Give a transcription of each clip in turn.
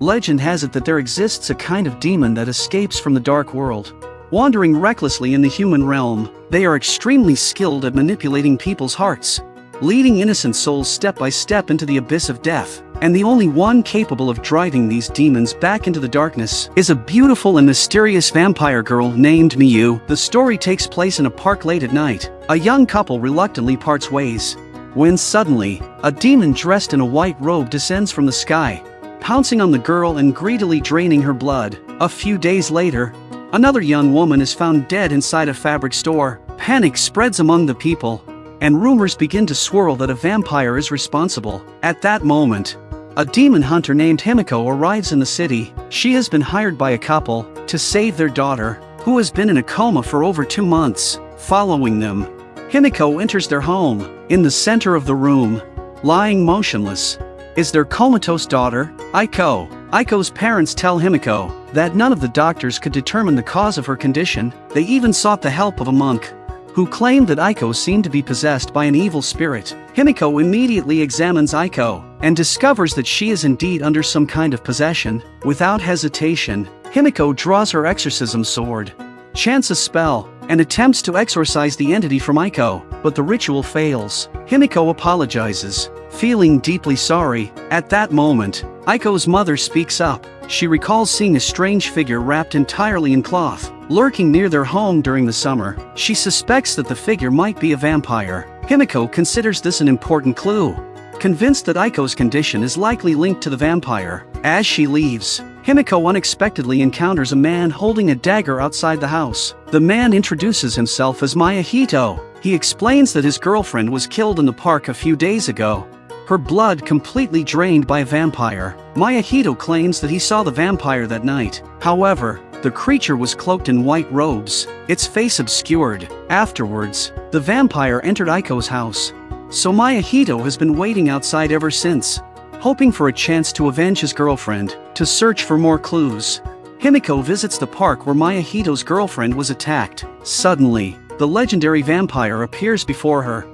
Legend has it that there exists a kind of demon that escapes from the dark world. Wandering recklessly in the human realm, they are extremely skilled at manipulating people's hearts, leading innocent souls step by step into the abyss of death. And the only one capable of driving these demons back into the darkness is a beautiful and mysterious vampire girl named Miyu. The story takes place in a park late at night. A young couple reluctantly parts ways, when suddenly, a demon dressed in a white robe descends from the sky, pouncing on the girl and greedily draining her blood. A few days later, another young woman is found dead inside a fabric store. Panic spreads among the people, and rumors begin to swirl that a vampire is responsible. At that moment, a demon hunter named Himiko arrives in the city. She has been hired by a couple to save their daughter, who has been in a coma for over 2 months. Following them, Himiko enters their home. In the center of the room, lying motionless, is their comatose daughter, Aiko. Aiko's parents tell Himiko that none of the doctors could determine the cause of her condition. They even sought the help of a monk, who claimed that Aiko seemed to be possessed by an evil spirit. Himiko immediately examines Aiko and discovers that she is indeed under some kind of possession. Without hesitation, Himiko draws her exorcism sword, chants a spell, and attempts to exorcise the entity from Aiko, but the ritual fails. Himiko apologizes, feeling deeply sorry. At that moment, Aiko's mother speaks up. She recalls seeing a strange figure wrapped entirely in cloth, lurking near their home during the summer. She suspects that the figure might be a vampire. Himiko considers this an important clue, convinced that Aiko's condition is likely linked to the vampire. As she leaves, Himiko unexpectedly encounters a man holding a dagger outside the house. The man introduces himself as Mayahito. He explains that his girlfriend was killed in the park a few days ago, her blood completely drained by a vampire. Mayahito claims that he saw the vampire that night. However, the creature was cloaked in white robes, its face obscured. Afterwards, the vampire entered Aiko's house, so Mayahito has been waiting outside ever since, hoping for a chance to avenge his girlfriend. To search for more clues, Himiko visits the park where Mayahito's girlfriend was attacked. Suddenly, the legendary vampire appears before her.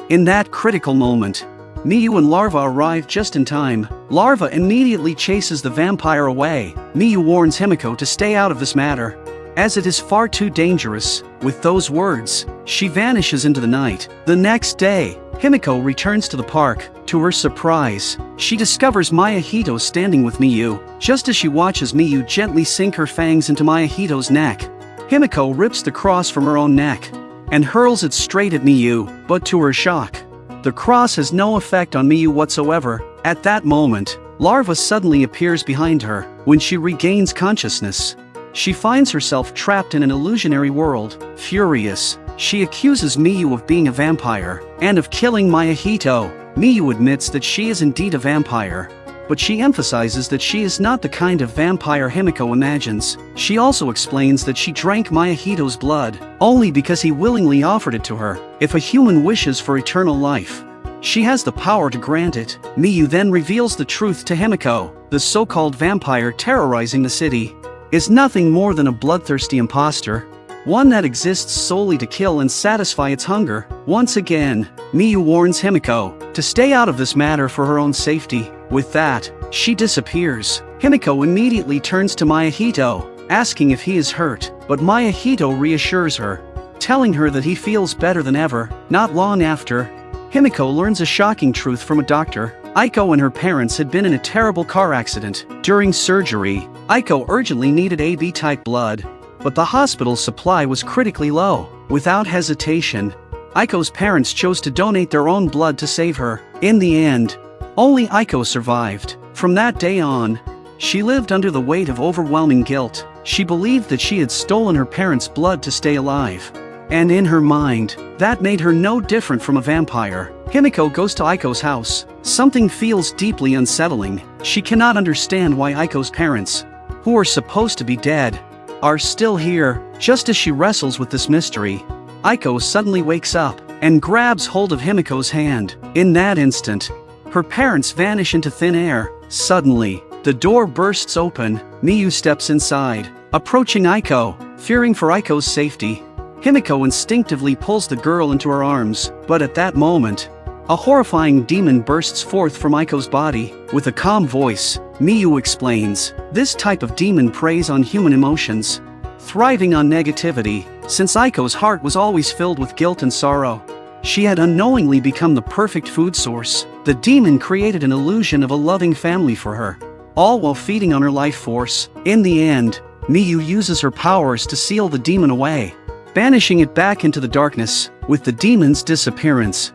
In that critical moment, Miyu and Larva arrive just in time. Larva immediately chases the vampire away. Miyu warns Himiko to stay out of this matter, as it is far too dangerous. With those words, she vanishes into the night. The next day, Himiko returns to the park. To her surprise, she discovers Mayahito standing with Miyu. Just as she watches Miyu gently sink her fangs into Mayahito's neck, Himiko rips the cross from her own neck and hurls it straight at Miyu, but to her shock, the cross has no effect on Miyu whatsoever. At that moment, Larva suddenly appears behind her. When she regains consciousness, she finds herself trapped in an illusionary world. Furious, she accuses Miyu of being a vampire and of killing Mayahito. Miyu admits that she is indeed a vampire, but she emphasizes that she is not the kind of vampire Himiko imagines. She also explains that she drank Mayahito's blood only because he willingly offered it to her. If a human wishes for eternal life, she has the power to grant it. Miyu then reveals the truth to Himiko. The so-called vampire terrorizing the city is nothing more than a bloodthirsty imposter, one that exists solely to kill and satisfy its hunger. Once again, Miyu warns Himiko to stay out of this matter for her own safety. With that, she disappears. Himiko immediately turns to Mayahito, asking if he is hurt, but Mayahito reassures her, telling her that he feels better than ever. Not long after, Himiko learns a shocking truth from a doctor. Aiko and her parents had been in a terrible car accident. During surgery, Aiko urgently needed AB-type blood, but the hospital's supply was critically low. Without hesitation, Aiko's parents chose to donate their own blood to save her. In the end, only Aiko survived. From that day on, she lived under the weight of overwhelming guilt. She believed that she had stolen her parents' blood to stay alive, and in her mind, that made her no different from a vampire. Himiko goes to Aiko's house. Something feels deeply unsettling. She cannot understand why Aiko's parents, who are supposed to be dead, are still here. Just as she wrestles with this mystery, Aiko suddenly wakes up and grabs hold of Himiko's hand. In that instant, her parents vanish into thin air. Suddenly, the door bursts open. Miyu steps inside, approaching Aiko. Fearing for Aiko's safety, Himiko instinctively pulls the girl into her arms. But at that moment, A horrifying demon bursts forth from Aiko's body. With a calm voice, Miyu explains, this type of demon preys on human emotions, thriving on negativity. Since Aiko's heart was always filled with guilt and sorrow, she had unknowingly become the perfect food source. The demon created an illusion of a loving family for her, all while feeding on her life force. In the end, Miyu uses her powers to seal the demon away, banishing it back into the darkness. With the demon's disappearance,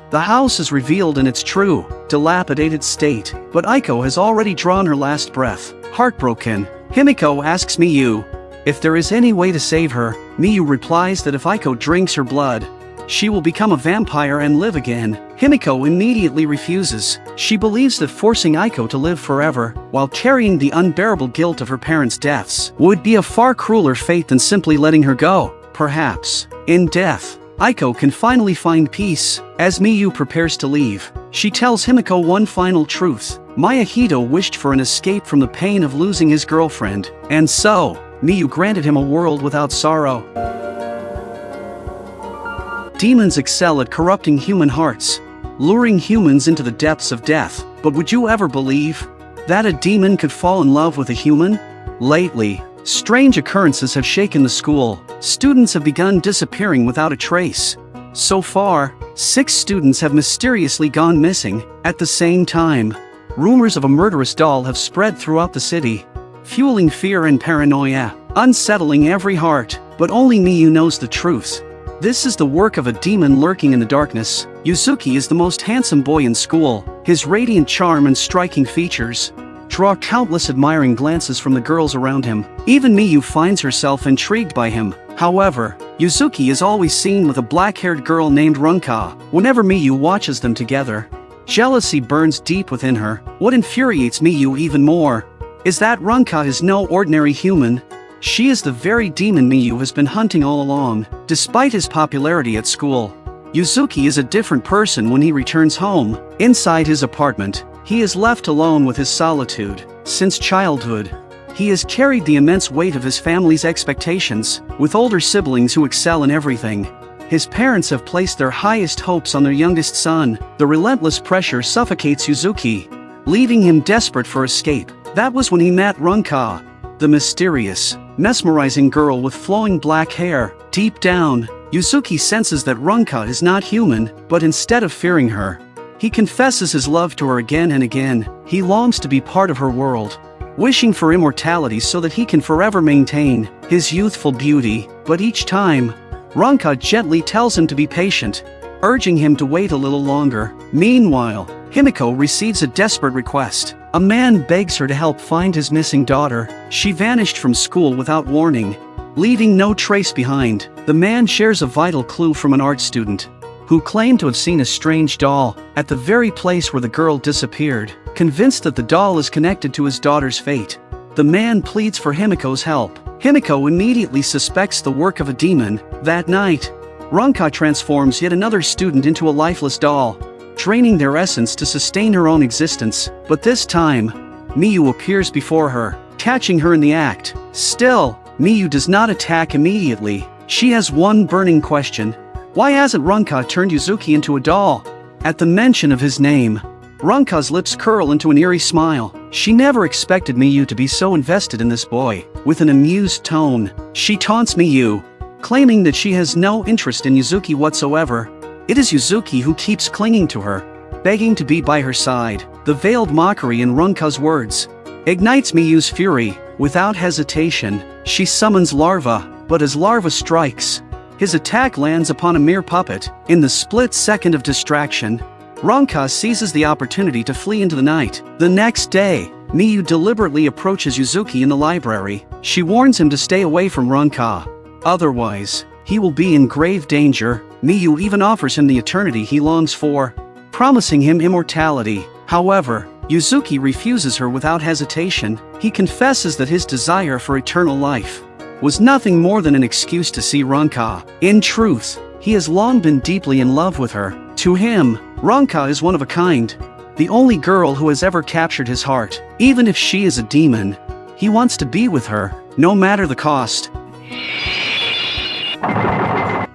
the house is revealed in its true, dilapidated state, but Aiko has already drawn her last breath. Heartbroken, Himiko asks Miyu if there is any way to save her. Miyu replies that if Aiko drinks her blood, she will become a vampire and live again. Himiko immediately refuses. She believes that forcing Aiko to live forever, while carrying the unbearable guilt of her parents' deaths, would be a far crueler fate than simply letting her go. Perhaps, in death, Aiko can finally find peace. As Miyu prepares to leave, she tells Himiko one final truth. Mayahito wished for an escape from the pain of losing his girlfriend, and so, Miyu granted him a world without sorrow. Demons excel at corrupting human hearts, luring humans into the depths of death. But would you ever believe that a demon could fall in love with a human? Lately, strange occurrences have shaken the school. Students have begun disappearing without a trace. So far, 6 students have mysteriously gone missing. At the same time, rumors of a murderous doll have spread throughout the city, fueling fear and paranoia, unsettling every heart. But only Miyu knows the truth. This is the work of a demon lurking in the darkness. Yuzuki is the most handsome boy in school. His radiant charm and striking features draw countless admiring glances from the girls around him. Even Miyu finds herself intrigued by him. However, Yuzuki is always seen with a black-haired girl named Runka. Whenever Miyu watches them together, jealousy burns deep within her. What infuriates Miyu even more is that Runka is no ordinary human. She is the very demon Miyu has been hunting all along. Despite his popularity at school, Yuzuki is a different person when he returns home. Inside his apartment, he is left alone with his solitude. Since childhood, he has carried the immense weight of his family's expectations. With older siblings who excel in everything, his parents have placed their highest hopes on their youngest son. The relentless pressure suffocates Yuzuki, leaving him desperate for escape. That was when he met Runka, the mysterious, mesmerizing girl with flowing black hair. Deep down, Yuzuki senses that Runka is not human, but instead of fearing her, he confesses his love to her again and again. He longs to be part of her world, wishing for immortality so that he can forever maintain his youthful beauty. But each time, Runka gently tells him to be patient, urging him to wait a little longer. Meanwhile, Himiko receives a desperate request. A man begs her to help find his missing daughter. She vanished from school without warning, leaving no trace behind. The man shares a vital clue from an art student, who claimed to have seen a strange doll at the very place where the girl disappeared. Convinced that the doll is connected to his daughter's fate, the man pleads for Himiko's help. Himiko immediately suspects the work of a demon. That night, Runka transforms yet another student into a lifeless doll, draining their essence to sustain her own existence. But this time, Miyu appears before her, catching her in the act. Still, Miyu does not attack immediately. She has one burning question. Why hasn't Runka turned Yuzuki into a doll? At the mention of his name, Runka's lips curl into an eerie smile. She never expected Miyu to be so invested in this boy. With an amused tone, she taunts Miyu, claiming that she has no interest in Yuzuki whatsoever. It is Yuzuki who keeps clinging to her, begging to be by her side. The veiled mockery in Runka's words ignites Miyu's fury. Without hesitation, she summons Larva, but as Larva strikes, his attack lands upon a mere puppet. In the split second of distraction, Runka seizes the opportunity to flee into the night. The next day, Miyu deliberately approaches Yuzuki in the library. She warns him to stay away from Runka, otherwise, he will be in grave danger. Miyu even offers him the eternity he longs for, promising him immortality. However, Yuzuki refuses her without hesitation. He confesses that his desire for eternal life was nothing more than an excuse to see Runka. In truth, he has long been deeply in love with her. To him, Runka is one of a kind, the only girl who has ever captured his heart. Even if she is a demon, he wants to be with her, no matter the cost.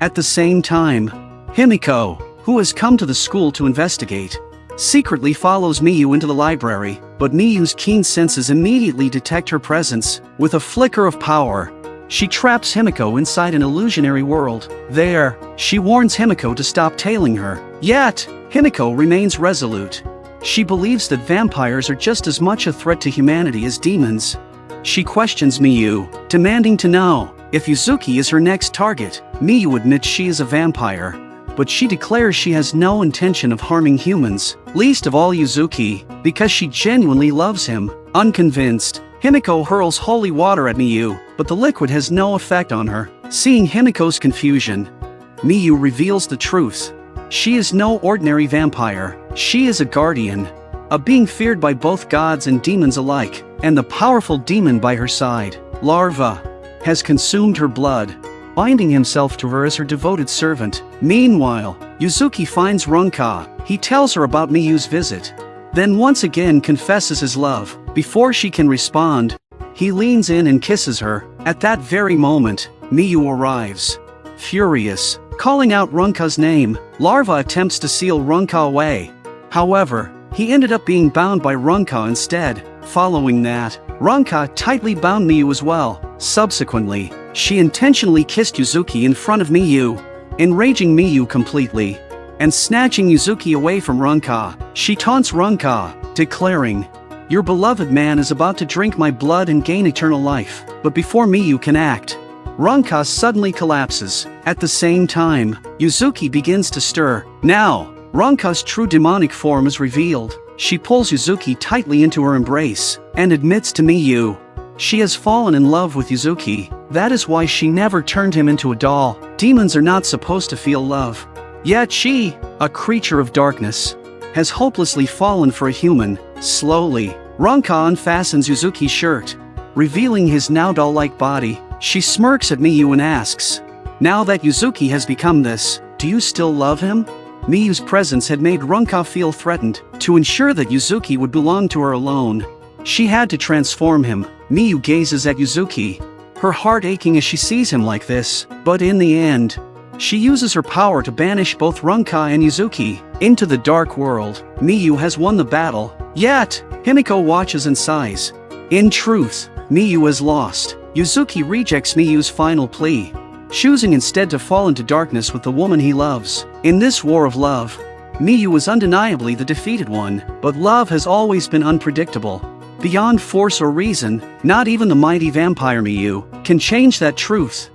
At the same time, Himiko, who has come to the school to investigate, secretly follows Miyu into the library, but Miyu's keen senses immediately detect her presence. With a flicker of power, she traps Himiko inside an illusionary world. There, she warns Himiko to stop tailing her. Yet, Himiko remains resolute. She believes that vampires are just as much a threat to humanity as demons. She questions Miyu, demanding to know if Yuzuki is her next target. Miyu admits she is a vampire, but she declares she has no intention of harming humans, least of all Yuzuki, because she genuinely loves him. Unconvinced, Himiko hurls holy water at Miyu, but the liquid has no effect on her. Seeing Himiko's confusion, Miyu reveals the truth. She is no ordinary vampire. She is a guardian, a being feared by both gods and demons alike, and the powerful demon by her side, Larva, has consumed her blood, binding himself to her as her devoted servant. Meanwhile, Yuzuki finds Runka. He tells her about Miyu's visit, then once again confesses his love. Before she can respond, he leans in and kisses her. At that very moment, Miyu arrives. Furious, calling out Runka's name, Larva attempts to seal Runka away. However, he ended up being bound by Runka instead. Following that, Runka tightly bound Miyu as well. Subsequently, she intentionally kissed Yuzuki in front of Miyu, enraging Miyu completely. And snatching Yuzuki away from Runka, she taunts Runka, declaring, "Your beloved man is about to drink my blood and gain eternal life." But before Miyu can act, Runka suddenly collapses. At the same time, Yuzuki begins to stir. Now, Runka's true demonic form is revealed. She pulls Yuzuki tightly into her embrace, and admits to Miyu she has fallen in love with Yuzuki. That is why she never turned him into a doll. Demons are not supposed to feel love. Yet she, a creature of darkness, has hopelessly fallen for a human. Slowly, Runka unfastens Yuzuki's shirt, revealing his now doll-like body. She smirks at Miyu and asks, "Now that Yuzuki has become this, do you still love him?" Miyu's presence had made Runka feel threatened. To ensure that Yuzuki would belong to her alone, she had to transform him. Miyu gazes at Yuzuki, her heart aching as she sees him like this. But in the end, she uses her power to banish both Runka and Yuzuki into the dark world. Miyu has won the battle. Yet, Himiko watches and sighs. In truth, Miyu is lost. Yuzuki rejects Miyu's final plea, choosing instead to fall into darkness with the woman he loves. In this war of love, Miyu is undeniably the defeated one, but love has always been unpredictable. Beyond force or reason, not even the mighty vampire Miyu can change that truth.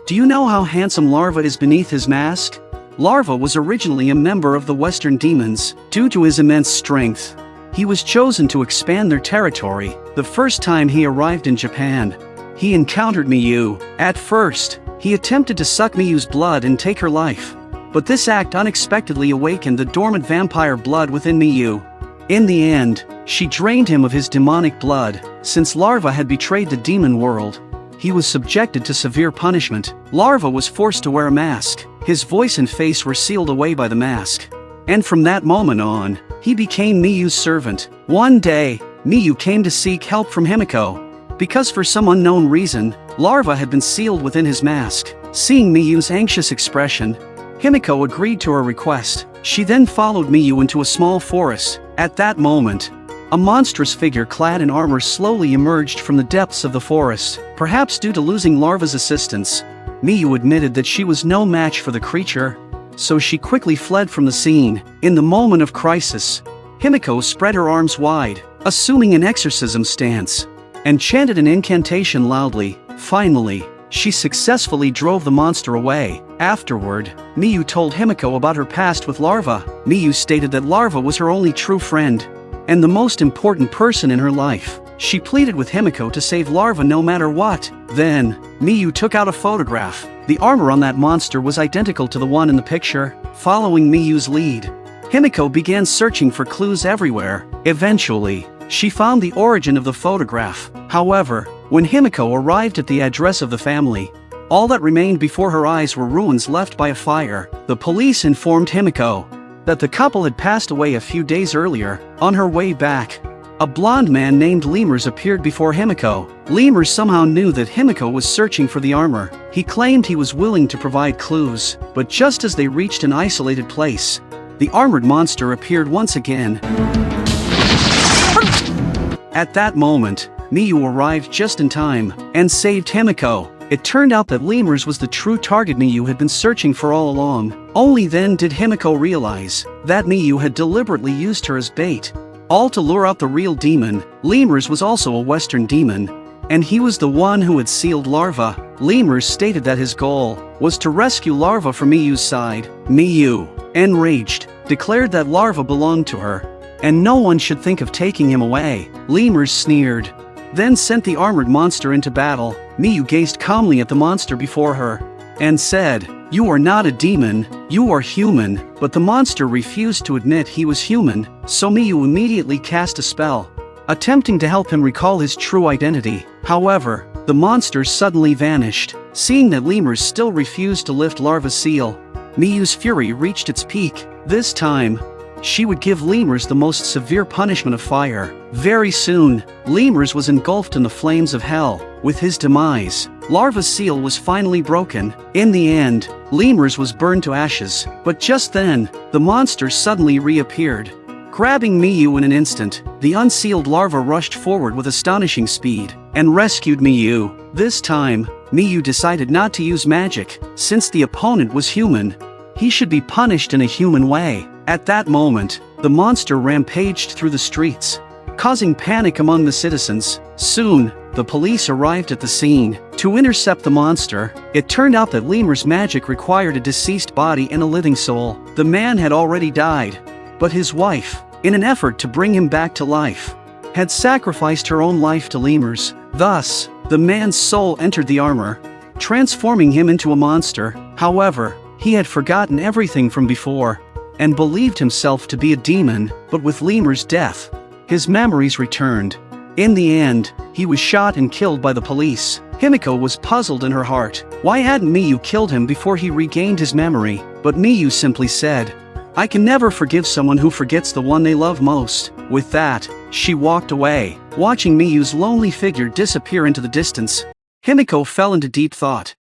Do you know how handsome Larva is beneath his mask? Larva was originally a member of the Western Demons. Due to his immense strength, he was chosen to expand their territory. The first time he arrived in Japan, he encountered Miyu. At first, he attempted to suck Miyu's blood and take her life, but this act unexpectedly awakened the dormant vampire blood within Miyu. In the end, she drained him of his demonic blood. Since Larva had betrayed the demon world, he was subjected to severe punishment. Larva was forced to wear a mask. His voice and face were sealed away by the mask. And from that moment on, he became Miyu's servant. One day, Miyu came to seek help from Himiko, because for some unknown reason, Larva had been sealed within his mask. Seeing Miyu's anxious expression, Himiko agreed to her request. She then followed Miyu into a small forest. At that moment, a monstrous figure clad in armor slowly emerged from the depths of the forest. Perhaps due to losing Larva's assistance, Miyu admitted that she was no match for the creature, so she quickly fled from the scene. In the moment of crisis, Himiko spread her arms wide, assuming an exorcism stance, and chanted an incantation loudly. Finally, she successfully drove the monster away. Afterward, Miyu told Himiko about her past with Larva. Miyu stated that Larva was her only true friend, and the most important person in her life. She pleaded with Himiko to save Larva no matter what. Then, Miyu took out a photograph. The armor on that monster was identical to the one in the picture. Following Miyu's lead, Himiko began searching for clues everywhere. Eventually, she found the origin of the photograph. However, when Himiko arrived at the address of the family, all that remained before her eyes were ruins left by a fire. The police informed Himiko that the couple had passed away a few days earlier. On her way back, A blonde man named Lemurs appeared before Himiko. Lemurs somehow knew that Himiko was searching for the armor. He claimed he was willing to provide clues, but just as they reached an isolated place, the armored monster appeared once again. At that moment, Miyu arrived just in time and saved Himiko. It turned out that Lemurs was the true target Miyu had been searching for all along. Only then did Himiko realize that Miyu had deliberately used her as bait, all to lure out the real demon. Lemurs was also a Western demon, and he was the one who had sealed Larva. Lemurs stated that his goal was to rescue Larva from Miyu's side. Miyu, enraged, declared that Larva belonged to her, and no one should think of taking him away. Lemurs sneered, then sent the armored monster into battle. Miyu gazed calmly at the monster before her and said, "You are not a demon, you are human." But the monster refused to admit he was human, so Miyu immediately cast a spell, attempting to help him recall his true identity. However, the monster suddenly vanished. Seeing that Lemurs still refused to lift Larva's seal, Miyu's fury reached its peak. This time, she would give Lemurs the most severe punishment of fire. Very soon, Lemurs was engulfed in the flames of hell. With his demise, Larva's seal was finally broken. In the end, Lemurs was burned to ashes. But just then, the monster suddenly reappeared. Grabbing Miyu in an instant, the unsealed larva rushed forward with astonishing speed and rescued Miyu. This time, Miyu decided not to use magic. Since the opponent was human, he should be punished in a human way. At that moment, the monster rampaged through the streets, causing panic among the citizens. Soon, the police arrived at the scene to intercept the monster. It turned out that Lemur's magic required a deceased body and a living soul. The man had already died, but his wife, in an effort to bring him back to life, had sacrificed her own life to Lemur's. Thus, the man's soul entered the armor, transforming him into a monster. However, he had forgotten everything from before and believed himself to be a demon. But with Lemur's death, his memories returned. In the end, he was shot and killed by the police. Himiko was puzzled in her heart. Why hadn't Miyu killed him before he regained his memory? But Miyu simply said, "I can never forgive someone who forgets the one they love most." With that, she walked away, watching Miyu's lonely figure disappear into the distance. Himiko fell into deep thought.